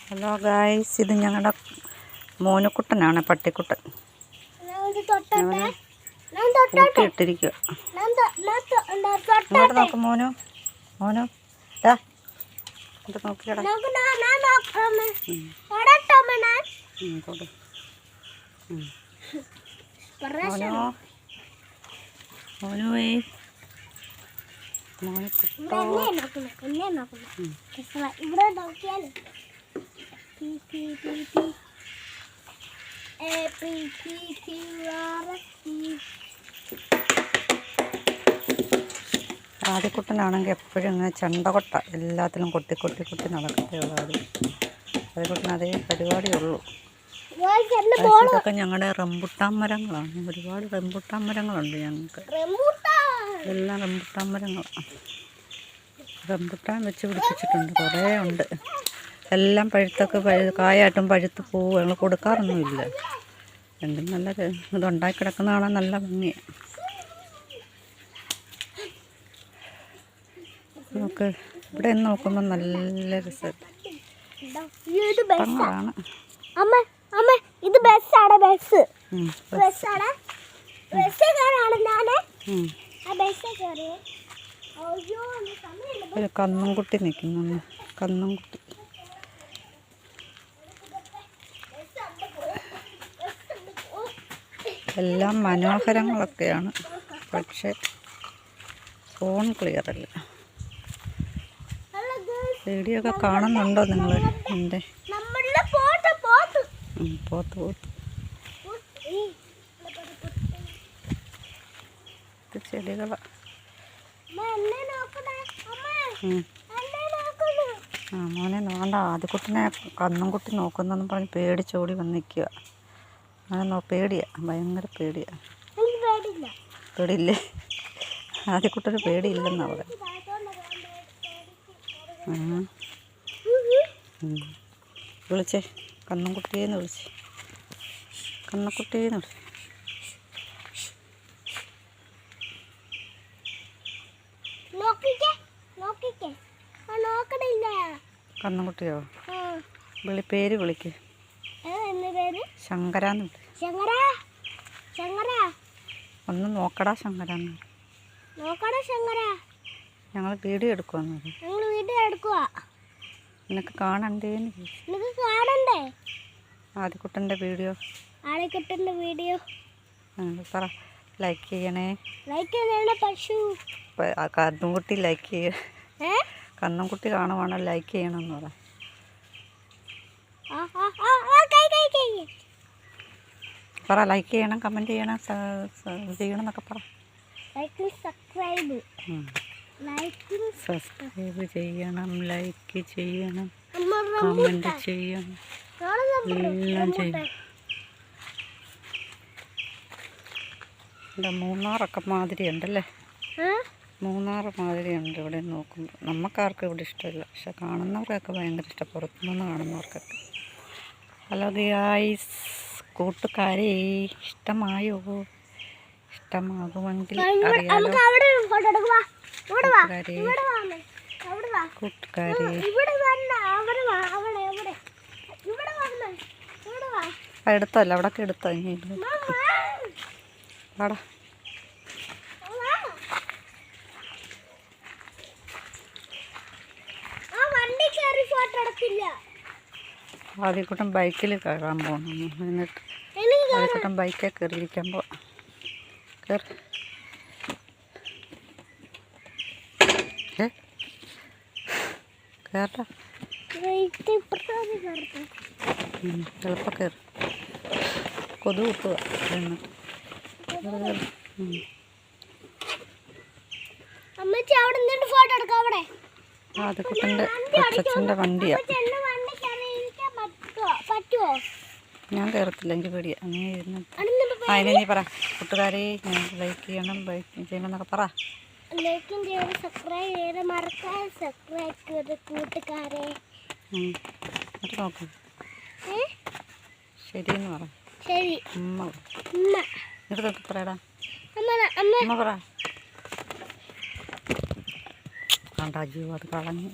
Hello guys, ഇത് ഞങ്ങളുടെ മോനുക്കുട്ടനാണ്, പട്ടിക്കുട്ടൻ. ഇട്ടിരിക്കുക. ഇങ്ങോട്ട് നോക്ക് മോനു. മോനു ഇതാ ഇത് നോക്കിയടാ. മോനോ മോനുവേ ഇവിടെ നോക്കിയാൽ ആദ്യക്കുട്ടനാണെങ്കിൽ എപ്പോഴും ഇങ്ങനെ ചെണ്ടകൊട്ട എല്ലാത്തിലും കൊട്ടി കൊട്ടി കൊട്ടി നടക്കുകയുള്ളൂ. ആദ്യക്കുട്ടൻ അതേ പരിപാടിയുള്ളൂ. ഇതൊക്കെ ഞങ്ങളുടെ റംബുട്ടാൻ മരങ്ങളാണ്. ഒരുപാട് റംബുട്ടാൻ മരങ്ങളുണ്ട് ഞങ്ങൾക്ക്. ഇതെല്ലാം റംബുട്ടാൻ മരങ്ങളാണ്. റംബുട്ടാൻ വെച്ച് പിടിപ്പിച്ചിട്ടുണ്ട്, കുറേ ഉണ്ട്. എല്ലാം പഴുത്തൊക്കെ കായായിട്ടും പഴുത്ത് പോവും. ഞങ്ങൾ കൊടുക്കാറൊന്നുമില്ല. എന്തും നല്ല ഇതുണ്ടാക്കി കിടക്കുന്ന കാണാൻ നല്ല ഭംഗിയാണ്. നമുക്ക് ഇവിടെ നിന്ന് നോക്കുമ്പോൾ നല്ല രസമാണ്. ഒരു കന്നുംകുട്ടി നിൽക്കുന്നു. കന്നുംകുട്ടി എല്ലാം മനോഹരങ്ങളൊക്കെയാണ്, പക്ഷെ ഫോൺ ക്ലിയർ അല്ല. വീഡിയോ ഒക്കെ കാണുന്നുണ്ടോ നിങ്ങൾ? എൻ്റെ പോത്ത് ഇത് ചെടികളാണ്. മോനെ വേണ്ട, ആദ്യക്കുട്ടിനെ കന്നുംകുട്ടി നോക്കുന്നെന്ന് പറഞ്ഞ് പേടിച്ചോടി വന്ന് നിൽക്കുക. അങ്ങനെ പേടിയാ, ഭയങ്കര പേടിയാ. പേടിയില്ലേ? ആദ്യക്കുട്ടൊരു പേടിയില്ലെന്നാ പറയുന്നത്. വിളിച്ചേ, കന്നുംകുട്ടിയെന്ന് വിളിച്ചേ, കന്നുകുട്ടിയെന്ന് വിളിച്ചേ. കന്നുകുട്ടിയോ? പേര് വിളിക്ക്. ശങ്കരാന്ന് വിളി. ഒന്ന് നോക്കടാ ശങ്കരാന്ന്. ഞങ്ങൾ വീഡിയോ എടുക്കുവാന്ന്. നിനക്ക് കാണണ്ടേന്ന് ചോദിച്ചു. ആദ്യക്കുട്ടൻ്റെ വീഡിയോ പറ. ലൈക്ക് ചെയ്യണേ. കന്നുകുട്ടി ലൈക്ക് ചെയ്യണേ. കന്നുകുട്ടി കാണുവാണോ ലൈക്ക് ചെയ്യണമെന്ന് പറ. പറ ലൈക്ക് ചെയ്യണം, കമൻറ്റ് ചെയ്യണം, ചെയ്യണം എന്നൊക്കെ പറ. സബ്സ്ക്രൈബ് ചെയ്യണം, ലൈക്ക് ചെയ്യണം, കമൻറ്റ് ചെയ്യണം, എല്ലാം ചെയ്യണം. ഇവിടെ മൂന്നാറൊക്കെ മാതിരി ഉണ്ടല്ലേ? മൂന്നാർ മാതിരിയുണ്ട് ഇവിടെ നോക്കുമ്പോൾ. നമുക്കാർക്കും ഇവിടെ ഇഷ്ടമില്ല, പക്ഷെ കാണുന്നവർക്കൊക്കെ ഭയങ്കര ഇഷ്ടം, പുറത്തുനിന്ന് കാണുന്നവർക്കൊക്കെ. ഹലോ ഗായ്സ്, കൂട്ടുകാരെ ഇഷ്ടമായോ? ഇഷ്ടമാകുമെങ്കിൽ അറിയാലോ കൂട്ടുകാരെ. എടുത്തല്ല, അവിടെയൊക്കെ എടുത്തോ. ഇനി വാടാ. ആദ്യക്കുട്ടൻ ബൈക്കിൽ കയറാൻ പോകണം. എന്നിട്ട് ആദ്യക്കുട്ടൻ ബൈക്കിൽ കയറിയിരിക്കാൻ പോവാം. കയറി കേട്ടാ, എളുപ്പം കയറി. കൊതു കുത്തുക. ആദ്യക്കുട്ടൻ്റെ കൊച്ചച്ഛൻ്റെ വണ്ടിയാണ്. ഞാൻ കയറത്തില്ല, എനിക്ക് പേടിയാ. അങ്ങനെ ഇരുന്നിട്ട് അതിനെ നീ പറ. കൂട്ടുകാരെ ഞങ്ങൾക്ക് ലൈക്ക് ചെയ്യണം, ബൈക്ക് ചെയ്യണം എന്നൊക്കെ പറ. ലൈക്കും ചെയ്ത് സബ്സ്ക്രൈബ് ചെയ്ത് മറക്കാതെ സബ്സ്ക്രൈബ് ചെയ്ത് കൂട്ടുകാരെ. എന്നിട്ട് നോക്കും. ശരിയെന്ന് പറ. ശരി. ഉമ്മ എന്നിട്ട് നോക്കി പറയടാ. അമ്മ പറ. കണ്ടാ ജീവ അത് കളഞ്ഞു.